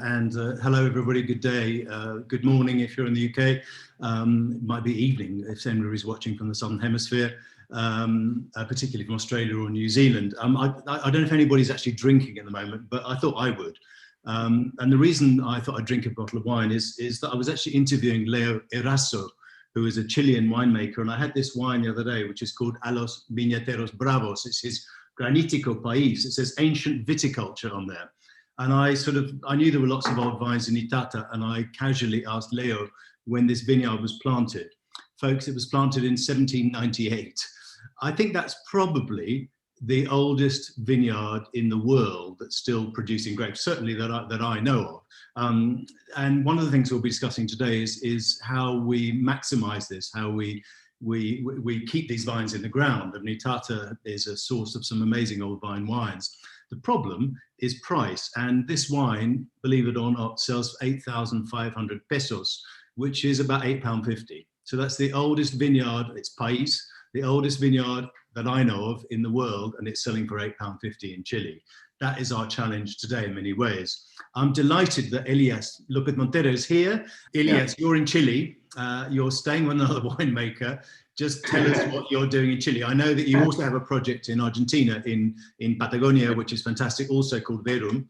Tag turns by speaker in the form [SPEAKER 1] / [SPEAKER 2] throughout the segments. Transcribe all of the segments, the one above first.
[SPEAKER 1] And hello, everybody. Good day. Good morning if you're in the UK. It might be evening if anybody is watching from the Southern Hemisphere, particularly from Australia or New Zealand. I don't know if anybody's actually drinking at the moment, but I thought I would. And the reason I thought I'd drink a bottle of wine is that I was actually interviewing Leo Eraso, who is a Chilean winemaker. And I had this wine the other day, which is called A los Viñeteros Bravos. It's his Granítico País. It says ancient viticulture on there. And I knew there were lots of old vines in Itata, and I casually asked Leo when this vineyard was planted. Folks, it was planted in 1798. I think that's probably the oldest vineyard in the world that's still producing grapes, certainly that I know of. And one of the things we'll be discussing today is how we maximize this, how we keep these vines in the ground. And Itata is a source of some amazing old vine wines. The problem is price, and this wine, believe it or not, sells for 8,500 pesos, which is about £8.50. So that's the oldest vineyard, it's País, the oldest vineyard that I know of in the world, and it's selling for £8.50 in Chile. That is our challenge today in many ways. I'm delighted that Eliás Lopez Montero is here. Eliás, you're in Chile, you're staying with another winemaker. Just tell us what you're doing in Chile. I know that you also have a project in Argentina, in Patagonia, which is fantastic, also called Verum.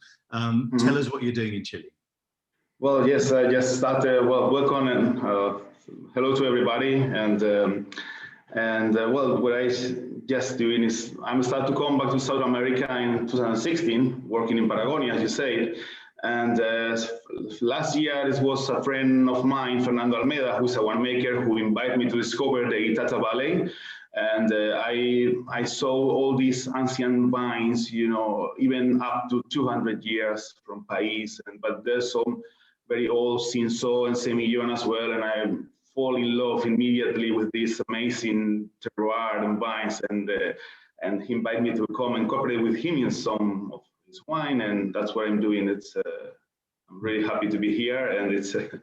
[SPEAKER 1] Tell us what you're doing in Chile.
[SPEAKER 2] Well, yes, I just started. Well, welcome and hello to everybody. And well, what I just doing is I'm starting to come back to South America in 2016, working in Patagonia, as you say. And last year, this was a friend of mine, Fernando Almeida, who's a winemaker, who invited me to discover the Itata Valley. And I saw all these ancient vines, you know, even up to 200 years from País. But there's some very old Cinsault and Semillon as well. And I fall in love immediately with this amazing terroir and vines. And he invited me to come and cooperate with him in some of his wine, and that's what I'm doing. I'm really happy to be here, and it's at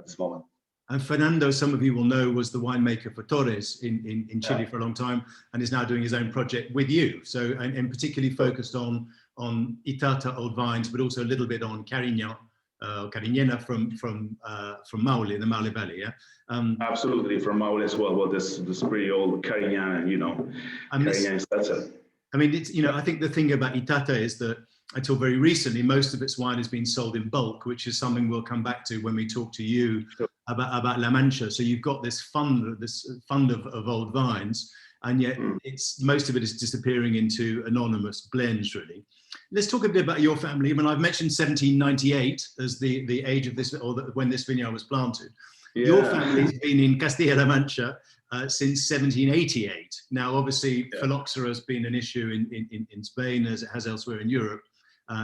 [SPEAKER 2] this moment.
[SPEAKER 1] And Fernando, some of you will know, was the winemaker for Torres in Chile for a long time, and is now doing his own project with you. So, and particularly focused on Itata old vines, but also a little bit on Cariñena from Maule, the Maule Valley. Yeah.
[SPEAKER 2] Absolutely, from Maule as well. Well, this pretty old Cariñena, you know. Cariñena is that's it.
[SPEAKER 1] I mean, it's, you know, I think the thing about Itata is that until very recently, most of its wine has been sold in bulk, which is something we'll come back to when we talk to you about La Mancha. So you've got this fund of old vines, and yet most of it is disappearing into anonymous blends, really. Let's talk a bit about your family. I mean, I've mentioned 1798 as the age of this, or when this vineyard was planted. Yeah. Your family's been in Castilla-La Mancha since 1788. Now, obviously, phylloxera has been an issue in Spain, as it has elsewhere in Europe.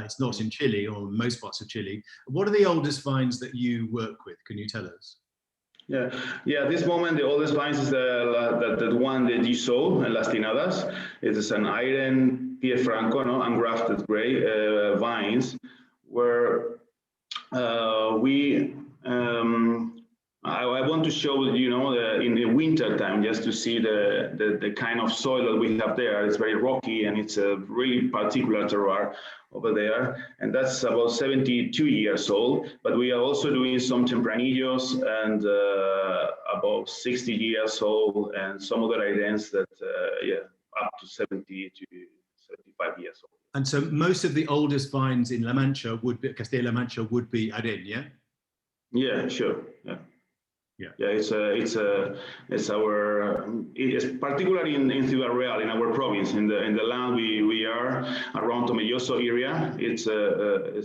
[SPEAKER 1] It's not in Chile, or most parts of Chile. What are the oldest vines that you work with? Can you tell us?
[SPEAKER 2] Yeah. At this moment, the oldest vines is the one that you saw in Las Tinadas. It is an iron Pie Franco, no, ungrafted gray vines, where I want to show, you know, in the winter time, just to see the kind of soil that we have there. It's very rocky, and it's a really particular terroir over there. And that's about 72 years old. But we are also doing some Tempranillos and about 60 years old, and some other items that, up to 70 to 75 years old.
[SPEAKER 1] And so most of the oldest vines in La Mancha Castilla-La Mancha would be Aren, yeah?
[SPEAKER 2] Yeah, sure. Yeah, it's particularly in Ciudad Real, in our province, in the land we are around Tomelloso area. It's the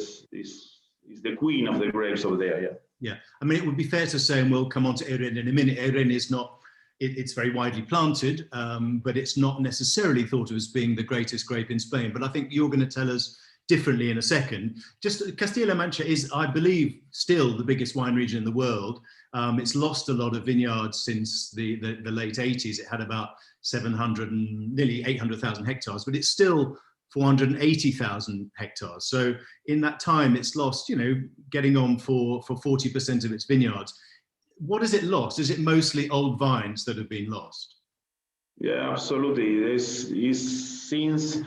[SPEAKER 2] queen of the grapes over there. Yeah.
[SPEAKER 1] Yeah, I mean, it would be fair to say, and we'll come on to Eren in a minute. Eren is not. It's very widely planted, but it's not necessarily thought of as being the greatest grape in Spain. But I think you're going to tell us differently in a second. Just Castilla-La Mancha is, I believe, still the biggest wine region in the world. It's lost a lot of vineyards since the late 80s. It had about 700 and nearly 800,000 hectares, but it's still 480,000 hectares. So in that time, it's lost, you know, getting on for 40% of its vineyards. What has it lost? Is it mostly old vines that have been lost?
[SPEAKER 2] Yeah, absolutely. This is since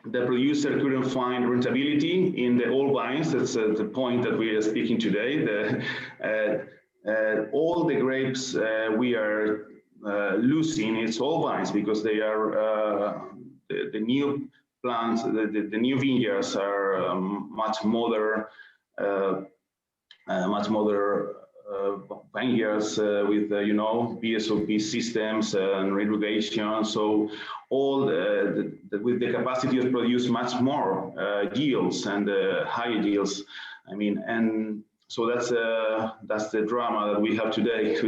[SPEAKER 2] the producer couldn't find rentability in the old vines. That's the point that we are speaking today. All the grapes we are losing its old vines because they are the new plants, the new vineyards are much modern vineyards with BSOP systems and irrigation. So all with the capacity to produce much more yields and higher yields. I mean, and so that's the drama that we have today.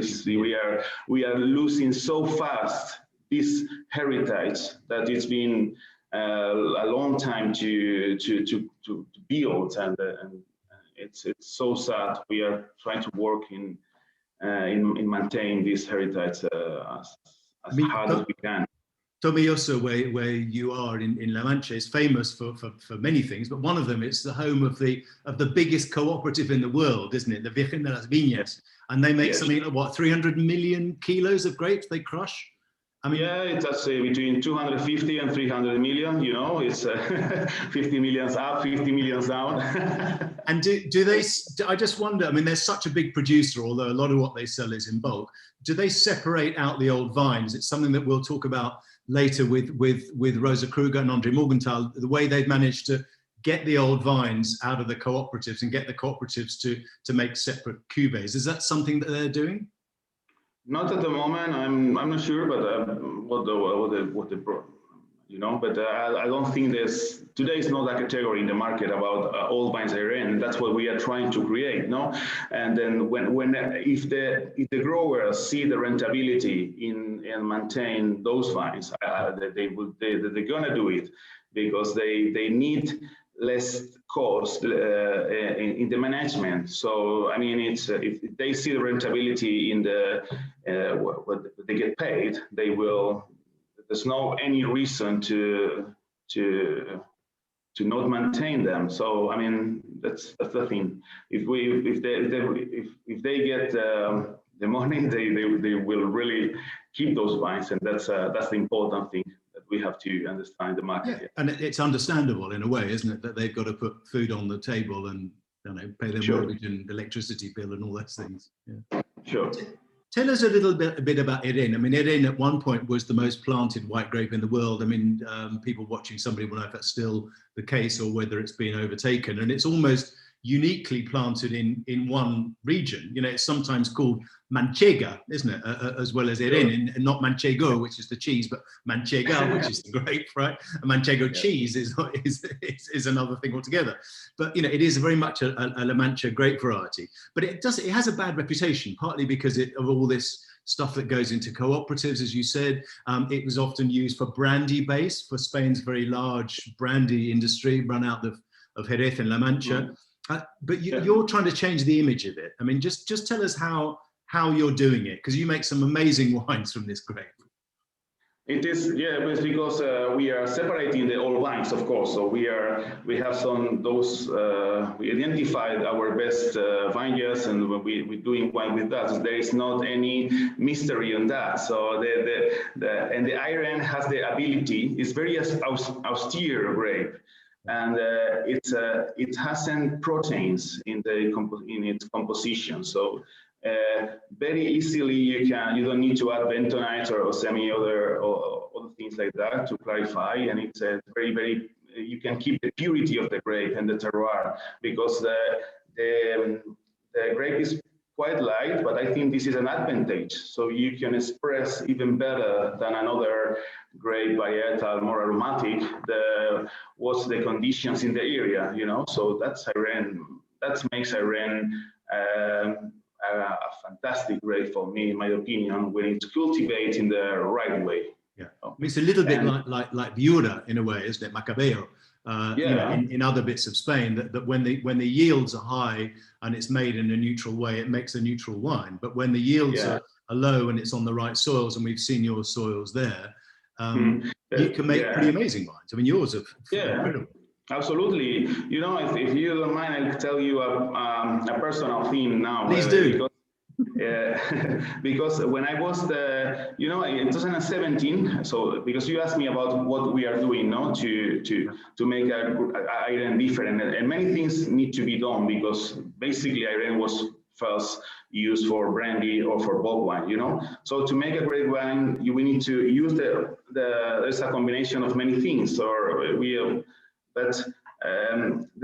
[SPEAKER 2] We are losing so fast this heritage that it's been a long time to build, and it's so sad. We are trying to work in maintain this heritage as hard as we can.
[SPEAKER 1] Tomelloso, where you are in La Mancha, is famous for many things, but one of them is the home of the biggest cooperative in the world, isn't it? The Virgen de las Viñas, and they make something like what, 300 million kilos of grapes they crush. I mean,
[SPEAKER 2] yeah, it's between 250 and 300 million. You know, it's 50 millions up, 50 millions down.
[SPEAKER 1] And do they? I just wonder. I mean, they're such a big producer, although a lot of what they sell is in bulk. Do they separate out the old vines? It's something that we'll talk about later with Rosa Kruger and Andre Morgenthau. The way they've managed to get the old vines out of the cooperatives and get the cooperatives to make separate cubes. Is that something that they're doing?
[SPEAKER 2] Not at the moment. I'm not sure, but but I don't think today is not a category in the market about old vines ARN. That's what we are trying to create, no? And then if the growers see the rentability in maintain those vines, they're gonna do it because they need less cost in the management. So I mean, it's if they see the rentability in the what they get paid, they will. There's no any reason to not maintain them. So I mean, that's the thing. If they get the money, they will really keep those vines, and that's the important thing that we have to understand the market.
[SPEAKER 1] Yeah. And it's understandable in a way, isn't it, that they've got to put food on the table and pay their mortgage and electricity bill and all those things. Yeah.
[SPEAKER 2] Sure.
[SPEAKER 1] Tell us a little bit about Erin. I mean, Erin at one point was the most planted white grape in the world. I mean, people watching somebody will know if that's still the case or whether it's been overtaken. And it's almost uniquely planted in one region. You know, it's sometimes called Manchega, isn't it? As well as Erin, and not Manchego, which is the cheese, but Manchega, which is the grape, right? And Manchego cheese is another thing altogether. But you know, it is very much a La Mancha grape variety. But it has a bad reputation, partly because of all this stuff that goes into cooperatives, as you said. It was often used for brandy base, for Spain's very large brandy industry run out of Jerez and La Mancha. But you're trying to change the image of it. I mean, just tell us how you're doing it, because you make some amazing wines from this grape.
[SPEAKER 2] It is, yeah, it's because we are separating the old vines, of course. So we have we identified our best vineyards, and we're doing wine with that. There is not any mystery on that. So the IRN has the ability. It's very austere grape. And it hasn't proteins in its composition, so very easily you don't need to add bentonite or semi other things like that to clarify, and it's very you can keep the purity of the grape and the terroir, because the grape is quite light, but I think this is an advantage. So you can express even better than another grape varietal, more aromatic, what's the conditions in the area, you know. So that makes Iran a fantastic grape for me, in my opinion, when it's cultivated in the right way.
[SPEAKER 1] Yeah, I mean, it's a little bit like Viura in a way, isn't it? Macabeo. You know, in other bits of Spain, that when the yields are high and it's made in a neutral way, it makes a neutral wine. But when the yields are low and it's on the right soils, and we've seen your soils there, you can make pretty amazing wines. I mean, yours are incredible.
[SPEAKER 2] Absolutely. You know, if you don't mind, I'll tell you a personal thing now.
[SPEAKER 1] Please do.
[SPEAKER 2] because when I was in 2017, so because you asked me about what we are doing, no, to make Iren different, and many things need to be done because basically Iren was first used for brandy or for bulk wine, you know. So to make a great wine, we need to use there's a combination of many things,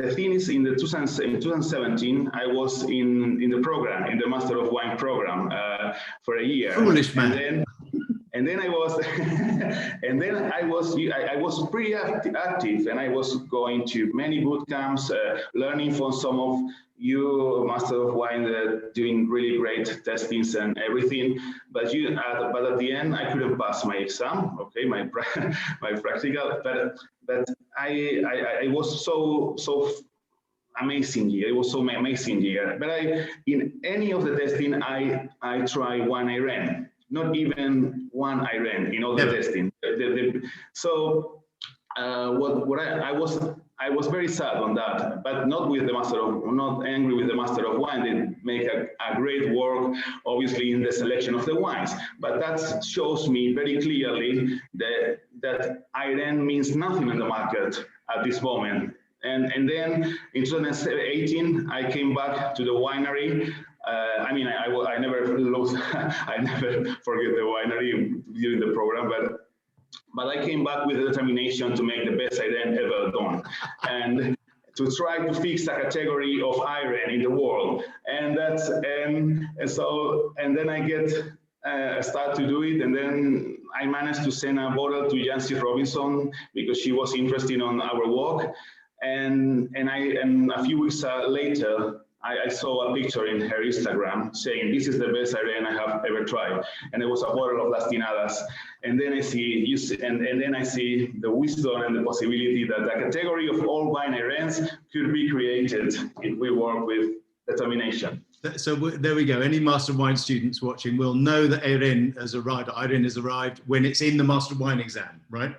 [SPEAKER 2] the thing is, in 2017, I was in the program, in the Master of Wine program for a year.
[SPEAKER 1] Foolish man.
[SPEAKER 2] And then I was, I was pretty active, and I was going to many boot camps, learning from some of you Master of Wine, doing really great testings and everything. But at the end, I couldn't pass my exam. Okay, my practical, but I was so amazing year. It was so amazing year. But in any of the testing, I try one Iren. Not even one Iren in all the testing. So I was very sad on that, but not angry with the Master of Wine. They make a great work, obviously, in the selection of the wines. But that shows me very clearly that Iren means nothing in the market at this moment. And then in 2018, I came back to the winery. I never lost, I never forget the winery during the program, but I came back with a determination to make the best Iren ever done, and to try to fix a category of Iren in the world. And that's and then I start to do it, and then I managed to send a bottle to Yancy Robinson because she was interested on our work, and a few weeks later. I saw a picture in her Instagram saying, "This is the best Iren I have ever tried," and it was a bottle of Las Tinadas. And then I see the wisdom and the possibility that a category of all wine Irens could be created if we work with determination.
[SPEAKER 1] So there we go. Any Master of Wine students watching will know that Iren has arrived. Iren has arrived when it's in the Master of Wine exam, right?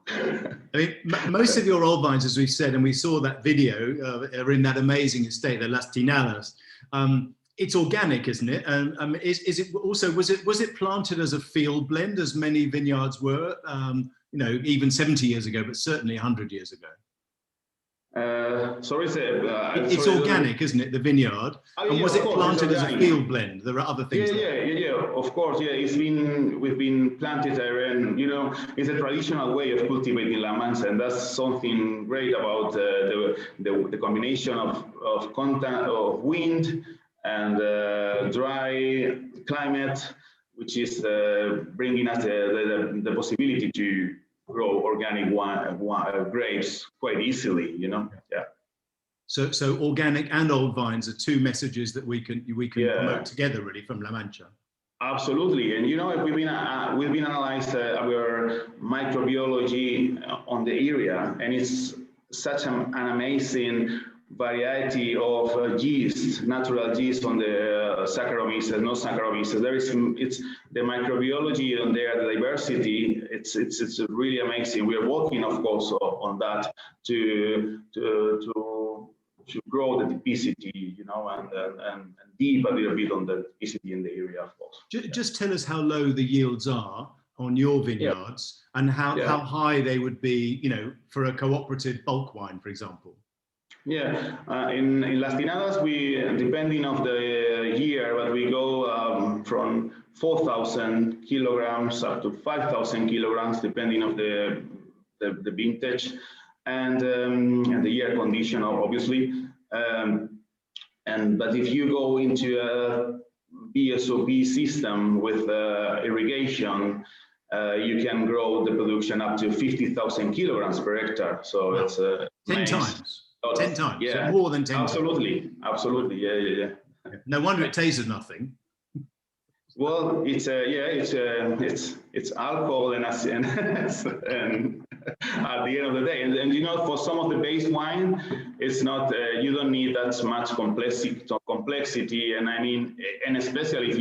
[SPEAKER 1] I mean, most of your old vines, as we've said, and we saw that video, are in that amazing estate, the Las Tinadas. It's organic, isn't it? Is it also, was it planted as a field blend, as many vineyards were, even 70 years ago, but certainly 100 years ago?
[SPEAKER 2] Sorry,
[SPEAKER 1] it's organic, isn't it? The vineyard. And was it planted as a field blend? There are other things.
[SPEAKER 2] Yeah. Of course, yeah. We've been planted Iren. You know, it's a traditional way of cultivating La Mancha, and that's something great about the combination of content of wind and dry climate, which is bringing us the possibility to grow organic grapes quite easily, you know. Yeah.
[SPEAKER 1] So organic and old vines are two messages that we can promote together, really, from La Mancha.
[SPEAKER 2] Absolutely, and you know, we've been analyzing our microbiology on the area, and it's such an amazing variety of yeast, natural yeast on the Saccharomyces, no Saccharomyces. It's the microbiology on there, the diversity. It's really amazing. We are working, of course, on that to grow the typicity, you know, and deep a little bit on the typicity in the area, of course.
[SPEAKER 1] Just tell us how low the yields are on your vineyards and how high they would be, you know, for a cooperative bulk wine, for example.
[SPEAKER 2] Yeah, in Las Tinadas, we, depending on the year, but we go from 4,000 kilograms up to 5,000 kilograms, depending on the vintage and the year condition, obviously. But if you go into a BSOP system with irrigation, you can grow the production up to 50,000 kilograms per hectare. So it's
[SPEAKER 1] 10 times. 10 times,
[SPEAKER 2] yeah,
[SPEAKER 1] so more than 10
[SPEAKER 2] absolutely.
[SPEAKER 1] times.
[SPEAKER 2] Absolutely, yeah.
[SPEAKER 1] No wonder it tasted nothing.
[SPEAKER 2] Well, it's alcohol and at the end of the day, and you know, for some of the base wine, it's not you don't need that much complexity, and I mean, and especially if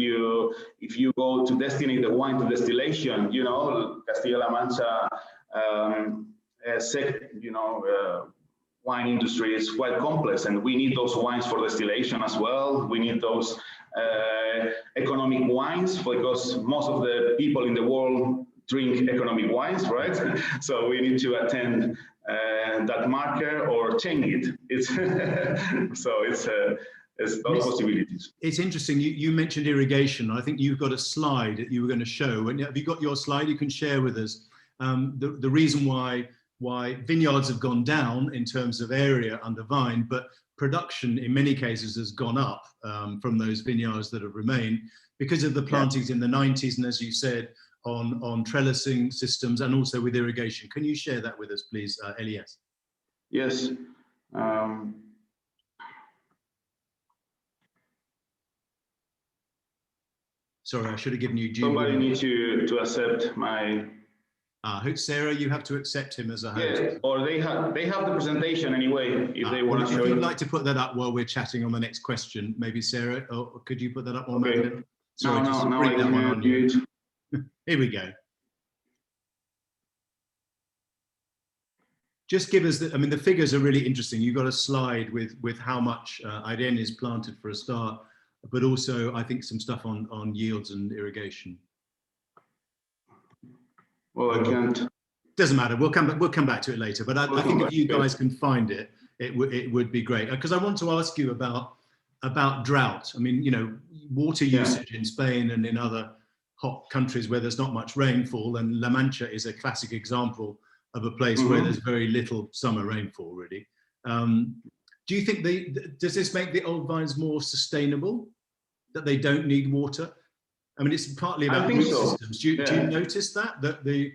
[SPEAKER 2] you go to destinate the wine to distillation, you know, Castilla-La Mancha, wine industry is quite complex, and we need those wines for distillation as well. We need those economic wines because most of the people in the world drink economic wines, right? So we need to attend that marker or change it. It's so it's those possibilities.
[SPEAKER 1] It's interesting. You mentioned irrigation. I think you've got a slide that you were going to show. And have you got your slide you can share with us? The reason why vineyards have gone down in terms of area under vine, but production in many cases has gone up from those vineyards that have remained because of the plantings in the 90s, and as you said, on trellising systems and also with irrigation. Can you share that with us, please, Eliás?
[SPEAKER 2] Yes.
[SPEAKER 1] Sorry, I should have given you due.
[SPEAKER 2] Somebody needs to accept my.
[SPEAKER 1] Sarah, you have to accept him as a host.
[SPEAKER 2] Yeah, or they have the presentation anyway, if they want to show
[SPEAKER 1] it. If you'd
[SPEAKER 2] it.
[SPEAKER 1] like to put that up while we're chatting on the next question, maybe Sarah, or could you put that up on
[SPEAKER 2] okay.
[SPEAKER 1] Sorry,
[SPEAKER 2] no, I can do it.
[SPEAKER 1] Here we go. Just give us, the figures are really interesting. You've got a slide with how much Airén is planted for a start, but also I think some stuff on yields and irrigation.
[SPEAKER 2] Well, I can't.
[SPEAKER 1] Doesn't matter. We'll come back to it later. But I think if you guys can find it, it would be great. Because I want to ask you about drought. I mean, water usage in Spain and in other hot countries where there's not much rainfall, and La Mancha is a classic example of a place where there's very little summer rainfall, really. Do you think does this make the old vines more sustainable, that they don't need water? I mean, it's partly about root systems. Do you notice that do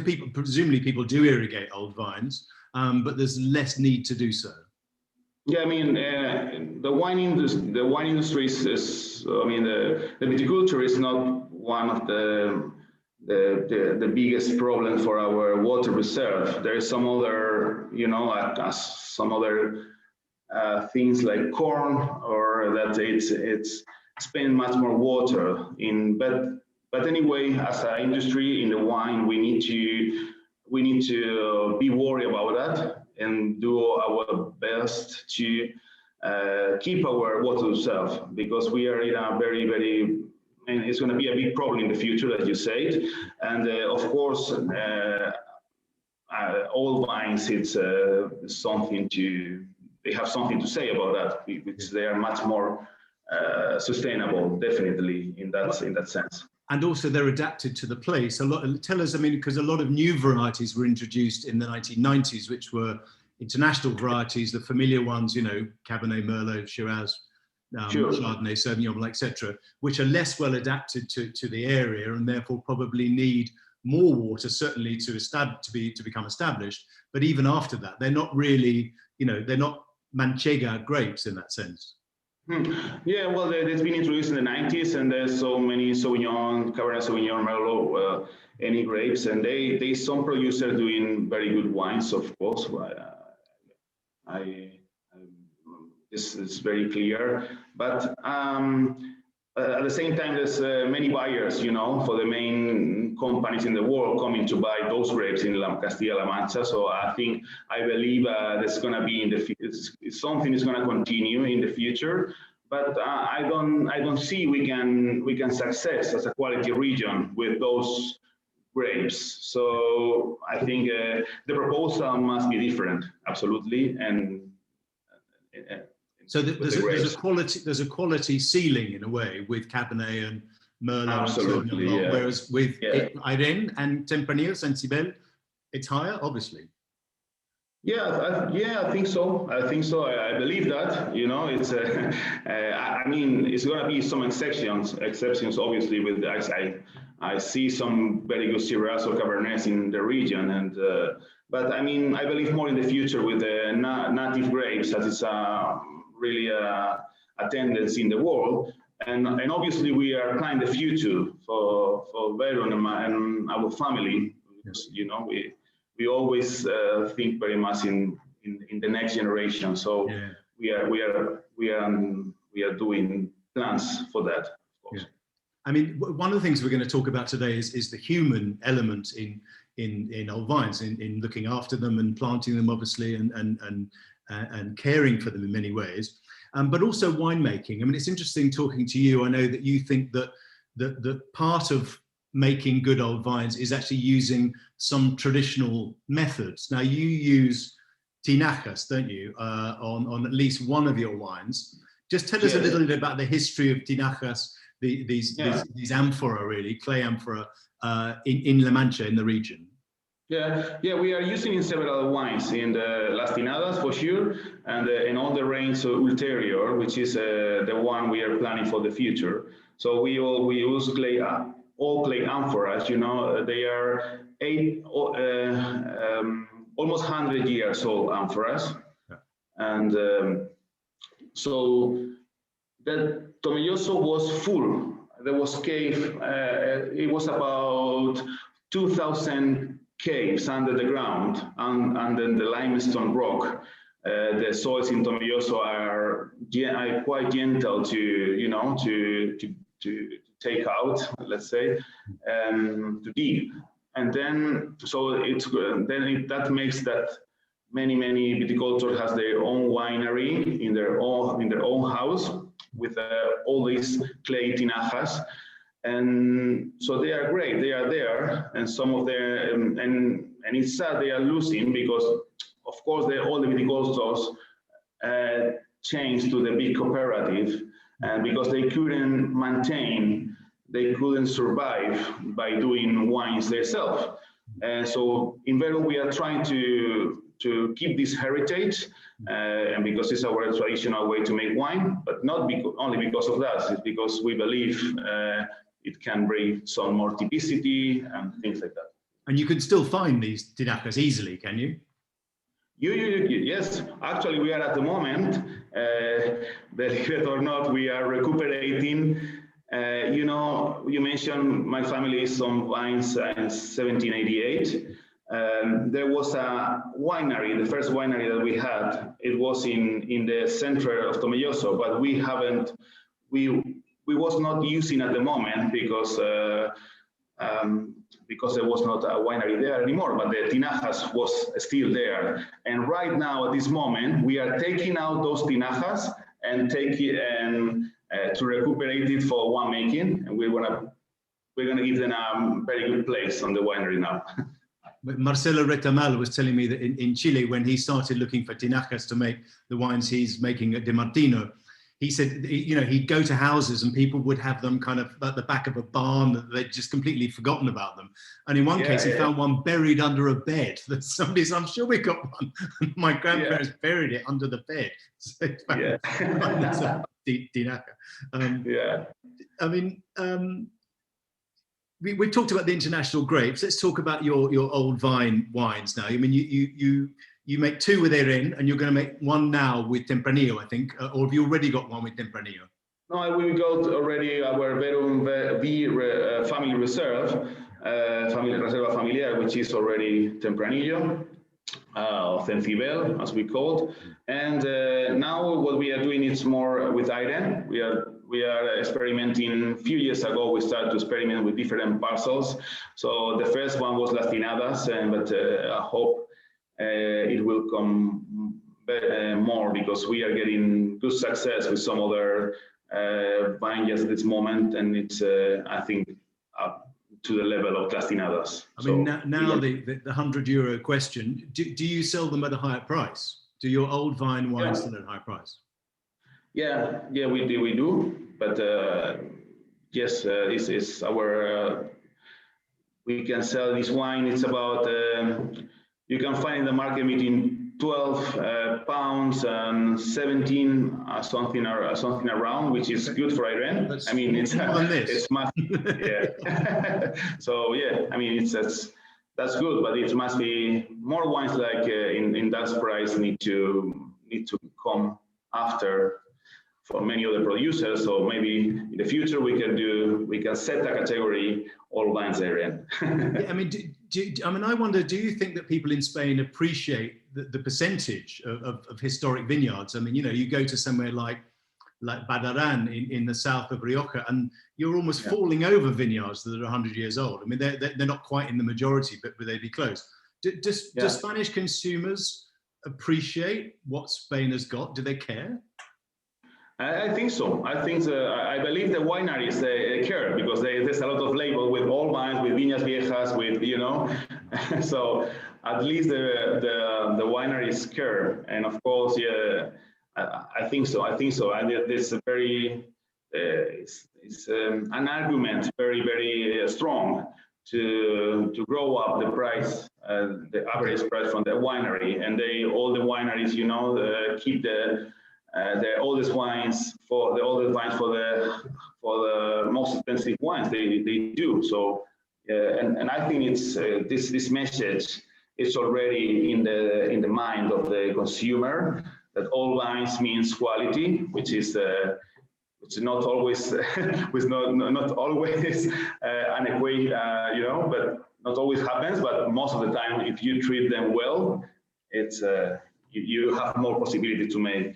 [SPEAKER 1] people, presumably people do irrigate old vines, but there's less need to do so?
[SPEAKER 2] Yeah, I mean, the wine industry is the viticulture is not one of the biggest problem for our water reserve. There is some other, some other things like corn, or that it's spend much more water in. But anyway, as an industry in the wine, we need to be worried about that and do our best to keep our water reserve, because we are in a very, very, and it's going to be a big problem in the future, as you said. And of course, all vines, it's they have something to say about that, because they are much more sustainable, definitely, in that sense.
[SPEAKER 1] And also they're adapted to the place. Tell us, because a lot of new varieties were introduced in the 1990s, which were international varieties, the familiar ones, Cabernet, Merlot, Shiraz, Chardonnay, Sauvignon Blanc, etc., which are less well adapted to the area and therefore probably need more water, certainly to become established. But even after that, they're not really, they're not Manchega grapes in that sense.
[SPEAKER 2] Yeah, well, it's been introduced in the 90s, and there's so many Sauvignon, Cabernet Sauvignon, Merlot, any grapes, and some producers doing very good wines, of course. This is very clear, but at the same time, there's many buyers, for the main companies in the world coming to buy those grapes in Castilla-La Mancha. So I believe there's going to be something is going to continue in the future. But I don't see we can success as a quality region with those grapes. So I think the proposal must be different, absolutely, and.
[SPEAKER 1] So there's a quality ceiling in a way with Cabernet and Merlot.
[SPEAKER 2] Absolutely,
[SPEAKER 1] and Sauvignon, whereas with Airén and Tempranillo, Sensibel, it's higher, obviously.
[SPEAKER 2] Yeah, I think so. I believe that. It's. It's going to be some exceptions, obviously. With I see some very good Shiraz or Cabernets in the region, and but I believe more in the future with the native grapes, that is really a tendency in the world, and obviously we are planning the future for Verum and our family. Because, we always think very much in the next generation. So we are doing plans for that, of course.
[SPEAKER 1] Yeah. One of the things we're going to talk about today is the human element in in old vines, in looking after them and planting them, obviously, and caring for them in many ways, but also winemaking. I mean, it's interesting talking to you. I know that you think that the part of making good old vines is actually using some traditional methods. Now, you use tinajas, don't you, on at least one of your wines? Just tell us a little bit about the history of tinajas, these amphora, really, clay amphora, in La Mancha, in the region.
[SPEAKER 2] Yeah, we are using in several wines, in the Las Tinadas for sure, and in all the range of Ulterior, which is the one we are planning for the future. So we use clay, all clay amphoras. You know, they are almost 100 years old amphoras, and so that Tomelloso was full. There was cave. It was about 2,000 caves under the ground, and under the limestone rock. The soils in Tomelloso are quite gentle to take out, let's say, to dig. And then that makes that many viticultures has their own winery in their own house with all these clay tinajas. And so they are great. They are there, and some of them, and it's sad they are losing, because, of course, all the viticultures changed to the big cooperative, and because they couldn't survive by doing wines themselves. And so in Verum we are trying to keep this heritage, and because it's our traditional way to make wine, but not only because of that. It's because we believe it can bring some more typicity and things like that.
[SPEAKER 1] And you can still find these tinajas easily, can you?
[SPEAKER 2] Yes, actually we are at the moment, believe it or not, we are recuperating. You know, you mentioned my family is on vines in 1788. There was a winery, the first winery that we had. It was in the center of Tomelloso, but we was not using at the moment because there was not a winery there anymore, but the tinajas was still there. And right now, at this moment, we are taking out those tinajas and to recuperate it for winemaking, and we're gonna give them a very good place on the winery now.
[SPEAKER 1] But Marcelo Retamal was telling me that in Chile, when he started looking for tinajas to make the wines he's making at De Martino, he said, you know, he'd go to houses and people would have them kind of at the back of a barn, that they'd just completely forgotten about them. And in one case, he found one buried under a bed. That somebody said, I'm sure we got one. My grandparents buried it under the bed. So tinaja. I mean, we talked about the international grapes. Let's talk about your old vine wines now. I mean, you make two with Erin, and you're going to make one now with Tempranillo, I think, or have you already got one with Tempranillo?
[SPEAKER 2] No, we got already our Verum family reserve, Reserva Familiar, which is already Tempranillo, Cencibel, as we call it. And now what we are doing is more with Erin. We are experimenting. A few years ago, we started to experiment with different parcels. So the first one was Las Tinadas, but I hope it will come more, because we are getting good success with some other vineyards at this moment, and it's I think up to the level of Las Tinadas.
[SPEAKER 1] I mean, now the €100 question: do you sell them at a higher price? Do your old vine wines sell at a high price? Yeah,
[SPEAKER 2] we do. But yes, this is our. We can sell this wine. It's about. You can find in the market between 12 pounds and 17, something around, which is good for Iran. I mean, it's must, yeah. So yeah, I mean, that's good, but it must be more wines like in that price need to come after for many other producers. So maybe in the future we can set a category all wines Iran.
[SPEAKER 1] Yeah, I mean, I wonder, do you think that people in Spain appreciate the percentage of historic vineyards? I mean, you know, you go to somewhere like like Badaran in the south of Rioja, and you're almost falling over vineyards that are 100 years old. I mean, they're not quite in the majority, but they'd be close. Do Spanish consumers appreciate what Spain has got? Do they care?
[SPEAKER 2] I think so. I believe the wineries they care, because there's a lot of label with all wines, with viñas viejas, with so at least the wineries care, and of course, I think so. And it's a very it's an argument very, very strong to grow up the price, the average price from the winery, and all the wineries, keep the oldest wines for the most expensive wines. They do so, and I think it's this message is already in the mind of the consumer, that all wines means quality, which is not always not always an equation, but not always happens. But most of the time, if you treat them well, it's you have more possibility to make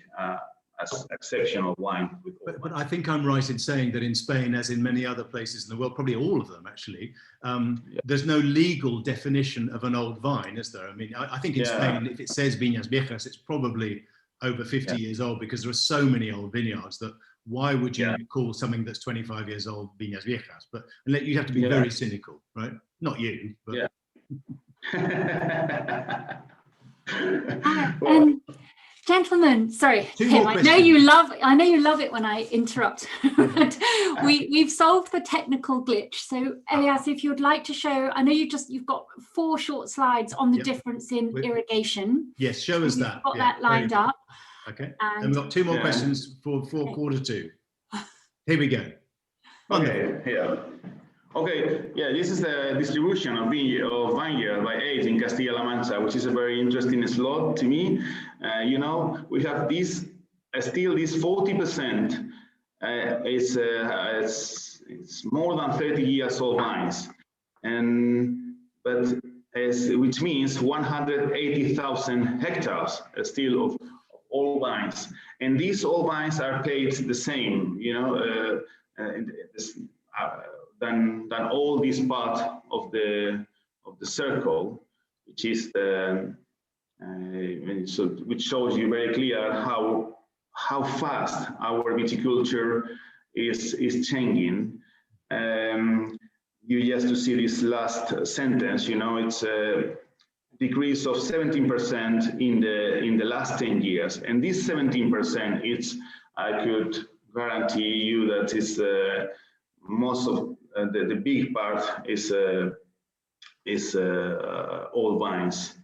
[SPEAKER 2] exceptional wine.
[SPEAKER 1] But I think I'm right in saying that in Spain, as in many other places in the world, probably all of them actually, there's no legal definition of an old vine, is there? I mean, I think in Spain, if it says viñas viejas, it's probably over 50 years old, because there are so many old vineyards that why would you call something that's 25 years old viñas viejas? But you have to be very cynical, right? Not you, but...
[SPEAKER 3] Gentlemen, sorry, Tim, I know you love it when I interrupt. But we've solved the technical glitch. So Eliás, if you'd like to show, I know you've got 4 short slides on the difference in irrigation.
[SPEAKER 1] Yes, show us that.
[SPEAKER 3] Got that lined up.
[SPEAKER 1] Okay, and we've got 2 more questions for quarter 2. Here we go.
[SPEAKER 2] This is the distribution of vineyard by age in Castilla-La Mancha, which is a very interesting slot to me. We have this 40% it's more than 30 years old vines, which means 180,000 hectares still of all vines, and these all vines are paid the same, than all this part of the circle, which is which shows you very clear how fast our viticulture is changing. You just to see this last sentence, it's a decrease of 17% in the last 10 years, and this 17%, I could guarantee you that it's most of the big part is old vines.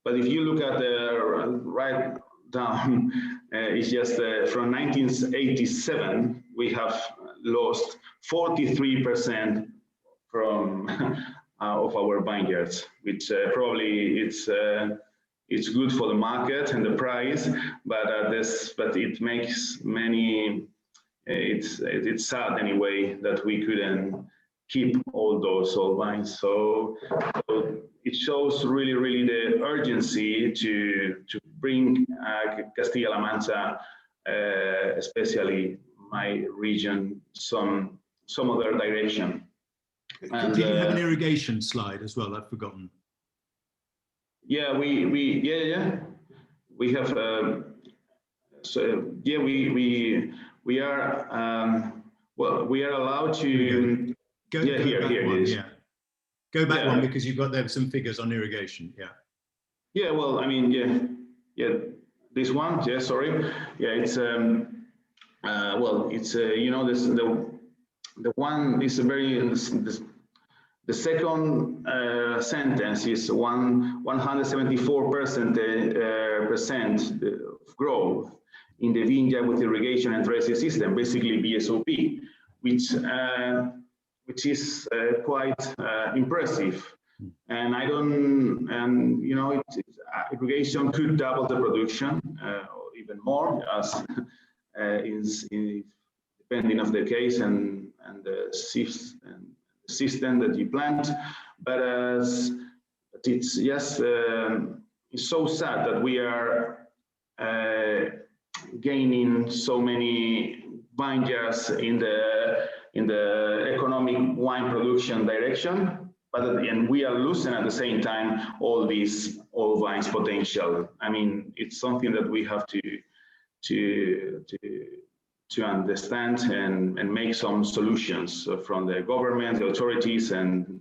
[SPEAKER 2] But if you look at the right down, it's just from 1987 we have lost 43% from of our vineyards, which probably it's good for the market and the price, but it makes many. It's sad anyway that we couldn't keep all those old vines. So it shows really the urgency to bring Castilla-La Mancha, especially my region, some other direction.
[SPEAKER 1] And, do you have an irrigation slide as well? I've forgotten.
[SPEAKER 2] Yeah, we have. We are we are allowed to
[SPEAKER 1] go
[SPEAKER 2] here it is.
[SPEAKER 1] Go back one, because you've got there some figures on irrigation.
[SPEAKER 2] Well, I mean, this one, sorry, it's well, it's this the one is a very the second sentence is 174% of growth in the vineyard with irrigation and dressing system, basically BSOP, which is quite impressive. And irrigation could double the production, or even more, as is depending on the case and the system that you plant. But it's just it's so sad that we are gaining so many vineyards in the economic wine production direction, but at the end we are losing at the same time all these old vines potential. I mean, it's something that we have to understand and make some solutions from the government, the authorities, and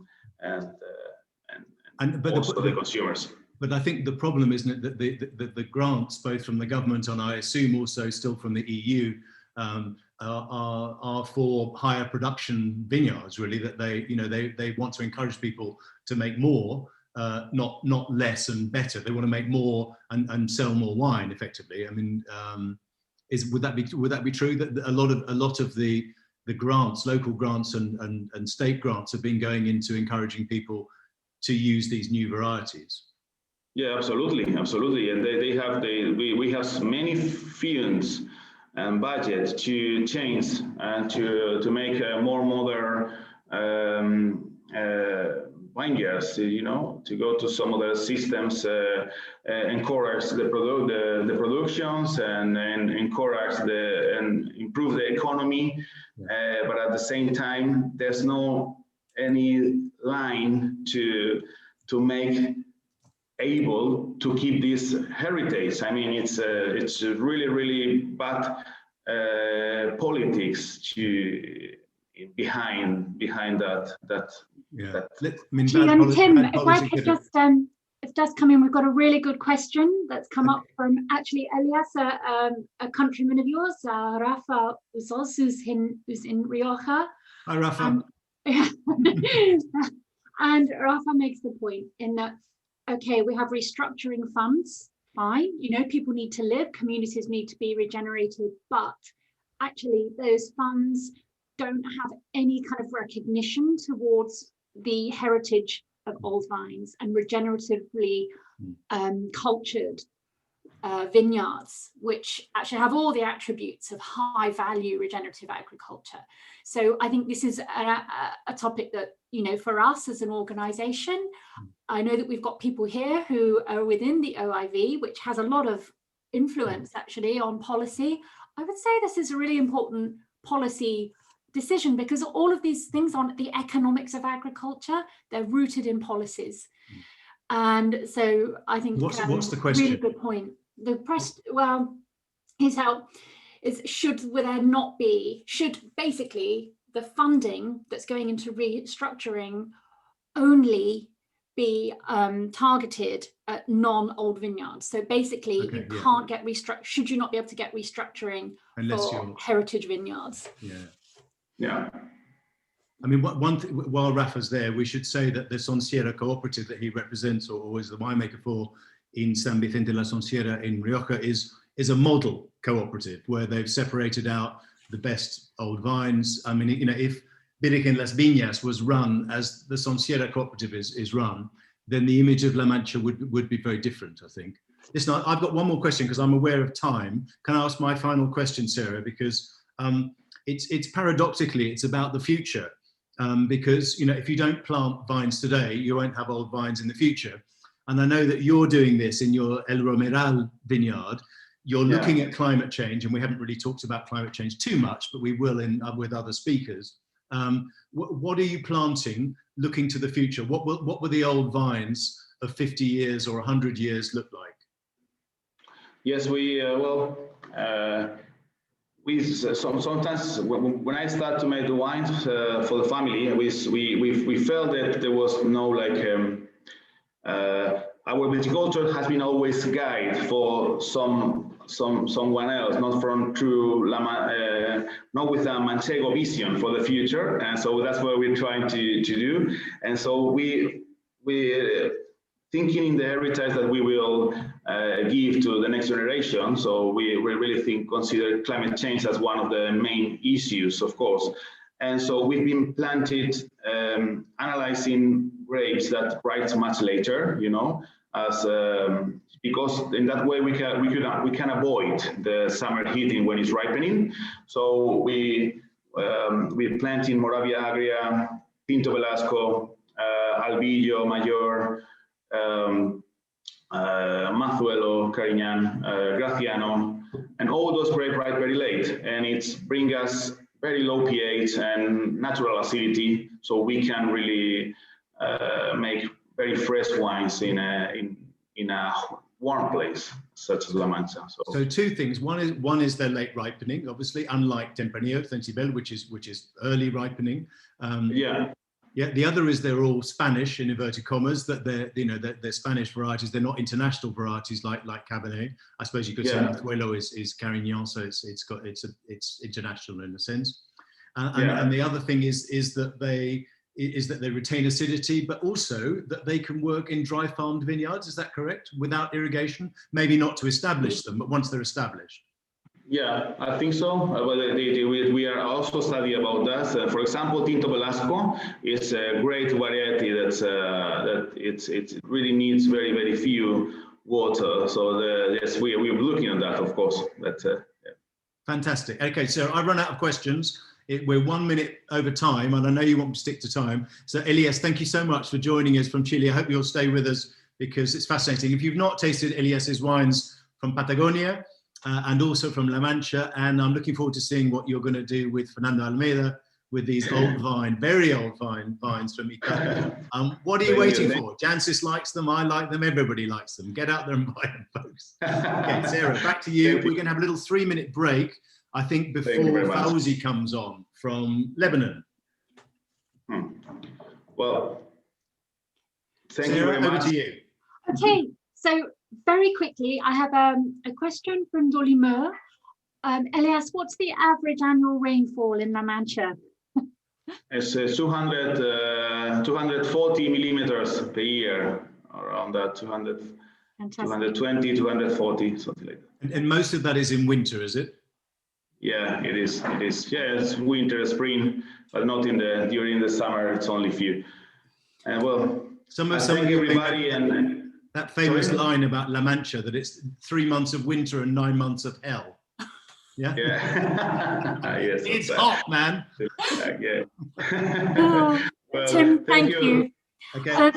[SPEAKER 2] also the consumers.
[SPEAKER 1] But I think the problem, isn't it, that the grants, both from the government and I assume also still from the EU, are for higher production vineyards, really, that they want to encourage people to make more, not less and better. They want to make more and sell more wine, effectively. I mean, would that be true, that a lot of the grants, local grants and state grants, have been going into encouraging people to use these new varieties?
[SPEAKER 2] Yeah, absolutely, and we have many funds and budget to change and to make a more modern vineyards, to go to some of the systems, encourage the productions and encourage and improve the economy, but at the same time there's no any line to make able to keep this heritage. I mean, it's really bad politics behind that.
[SPEAKER 1] Yeah.
[SPEAKER 3] Tim, if I could just come in, we've got a really good question that's come up from actually Eliás, a countryman of yours, Rafa Uzos, who's in Rioja.
[SPEAKER 1] Hi, Rafa.
[SPEAKER 3] And Rafa makes the point in that, okay, we have restructuring funds, fine, people need to live, communities need to be regenerated, but actually those funds don't have any kind of recognition towards the heritage of old vines and regeneratively cultured vineyards, which actually have all the attributes of high value regenerative agriculture. So I think this is a topic that, for us as an organization, I know that we've got people here who are within the OIV, which has a lot of influence actually on policy. I would say this is a really important policy decision, because all of these things on the economics of agriculture, they're rooted in policies. And so I think
[SPEAKER 1] what's the question?
[SPEAKER 3] Really good point. The question, should basically the funding that's going into restructuring only be targeted at non-old vineyards? So basically, you can't get should you not be able to get restructuring unless for heritage vineyards?
[SPEAKER 2] Yeah.
[SPEAKER 1] I mean, one thing, while Rafa's there, we should say that the Sonsiera cooperative that he represents, or is the winemaker for, in San Vicente la Sonsiera in Rioja, is a model cooperative where they've separated out the best old vines. I mean, if Virgen Las Viñas was run as the Sonsiera cooperative is run, then the image of La Mancha would be very different, I think. Listen, I've got one more question because I'm aware of time. Can I ask my final question, Sarah? Because it's paradoxically, it's about the future. Because if you don't plant vines today, you won't have old vines in the future. And I know that you're doing this in your El Romeral vineyard. You're looking at climate change, and we haven't really talked about climate change too much, but we will with other speakers. What are you planting looking to the future? What will the old vines of 50 years or 100 years look like?
[SPEAKER 2] Yes, sometimes when I start to make the wines for the family, we felt that there was no our viticulture has been always a guide for someone else, not from true not with a Manchego vision for the future, and so that's what we're trying to do. And so we thinking in the heritage that we will give to the next generation. So we really consider climate change as one of the main issues, of course. And so we've been planted analyzing grapes that ripe much later, as because in that way we can avoid the summer heating when it's ripening. So we plant in Moravia Agria, Pinto Velasco, Albillo, Mayor, Mazuelo, Carignan, Graciano, and all those grapes ripe very late, and it's bring us very low pH and natural acidity, so we can really make very fresh wines in a warm place such as La Mancha.
[SPEAKER 1] So two things. One is their late ripening, obviously, unlike Tempranillo, Centibel, which is early ripening. Yeah. The other is they're all Spanish in inverted commas. That they're Spanish varieties. They're not international varieties like Cabernet. I suppose you could say Mazuelo is Carignan, so it's international in a sense. And the other thing is that they retain acidity, but also that they can work in dry farmed vineyards. Is that correct? Without irrigation, maybe not to establish them, but once they're established.
[SPEAKER 2] Yeah, I think so. We are also studying about that. For example, Tinto Velasco is a great variety that it really needs very, very few water. So yes, we're looking at that, of course. But, yeah.
[SPEAKER 1] Fantastic. Okay, so I run out of questions. We're 1 minute over time, and I know you want to stick to time. So Eliás, thank you so much for joining us from Chile. I hope you'll stay with us because it's fascinating. If you've not tasted Eliás's wines from Patagonia and also from La Mancha, and I'm looking forward to seeing what you're going to do with Fernando Almeida with these old very old vines from Italy. What are you waiting for? Jancis likes them, I like them, everybody likes them. Get out there and buy them, folks. Okay, Sarah, back to you. We're going to have a little 3-minute break, I think, before Fauzi comes on from Lebanon.
[SPEAKER 2] Well, thank
[SPEAKER 1] Sarah,
[SPEAKER 2] you very much.
[SPEAKER 1] Over to you.
[SPEAKER 3] Okay, so very quickly, I have a question from Dolimur. Eliás, what's the average annual rainfall in La Mancha?
[SPEAKER 2] It's 240 millimeters per year, around that 220, 240, something like that.
[SPEAKER 1] And most of that is in winter, is it?
[SPEAKER 2] Yeah, it is. Yeah, it's winter, spring, but not during the summer. It's only few. And well, thank everybody. And
[SPEAKER 1] that famous line about La Mancha, that it's 3 months of winter and 9 months of hell. Yeah.
[SPEAKER 2] Yes,
[SPEAKER 1] it's hot, man.
[SPEAKER 2] Yeah.
[SPEAKER 3] Tim, thank you.
[SPEAKER 1] Okay.